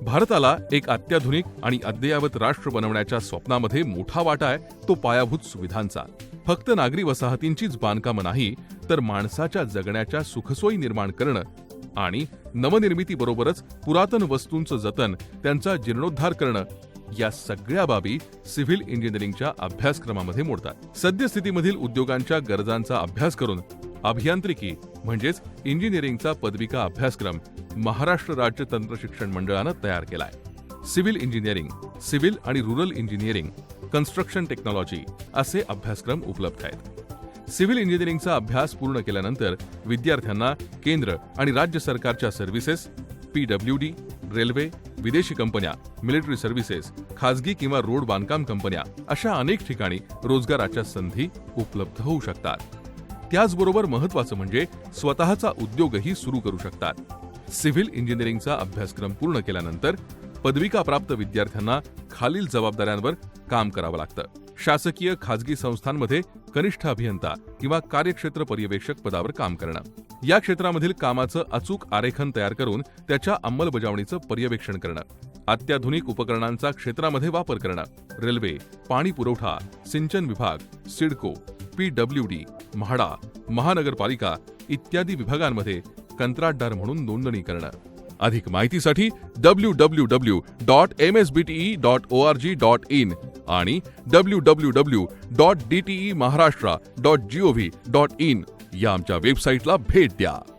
भारताला एक अत्याधुनिक आणि अद्ययावत राष्ट्र बनवण्याच्या स्वप्नामध्ये मोठा वाटा आहे तो पायाभूत सुविधांचा. फक्त नागरी वसाहतींचीच बांधकामं नाही, तर माणसाच्या जगण्याच्या सुखसोयी निर्माण करणं आणि नवनिर्मितीबरोबरच पुरातन वस्तूंचं जतन, त्यांचा जीर्णोद्धार करणं, या सगळ्या बाबी सिव्हिल इंजिनिअरिंगच्या अभ्यासक्रमामध्ये मोडतात. सद्यस्थितीमधील उद्योगांच्या गरजांचा अभ्यास करून अभियांत्रिकी म्हणजेच इंजिनिअरिंगचा पदविका अभ्यासक्रम महाराष्ट्र राज्य तंत्रशिक्षण मंडळानं तयार केलाय. सिव्हिल इंजिनिअरिंग, सिव्हिल आणि रुरल इंजिनिअरिंग, कन्स्ट्रक्शन टेक्नॉलॉजी असे अभ्यासक्रम उपलब्ध आहेत. सिव्हिल इंजिनिअरिंगचा अभ्यास पूर्ण केल्यानंतर विद्यार्थ्यांना केंद्र आणि राज्य सरकारच्या सर्व्हिसेस, PWD, रेल्वे, विदेशी कंपन्या, मिलिटरी सर्व्हिसेस, खासगी किंवा रोड बांधकाम कंपन्या अशा अनेक ठिकाणी रोजगाराच्या संधी उपलब्ध होऊ शकतात. त्याचबरोबर महत्त्वाचं म्हणजे स्वतःचा उद्योगही सुरू करू शकतात. सिव्हिल इंजिनिअरिंगचा अभ्यासक्रम पूर्ण केल्यानंतर पदविका प्राप्त विद्यार्थ्यांना खालील जबाबदाऱ्यांवर काम करावं लागतं. शासकीय खाजगी संस्थांमध्ये कनिष्ठ अभियंता किंवा कार्यक्षेत्र पर्यवेक्षक पदावर काम करणं, या क्षेत्रामधील कामाचं अचूक आरेखन तयार करून त्याच्या अंमलबजावणीचं पर्यवेक्षण करणं, अत्याधुनिक उपकरणांचा क्षेत्रामध्ये वापर करणं, रेल्वे, पाणी पुरवठा, सिंचन विभाग, सिडको, PWD, म्हाडा, महानगरपालिका इत्यादी विभागांमध्ये कंत्राटदार म्हणून नोंदणी करणं. अधिक माहितीसाठी www.msbte.org.in आणि www.dtemaharashtra.gov.in या आमच्या वेबसाईटला भेट द्या.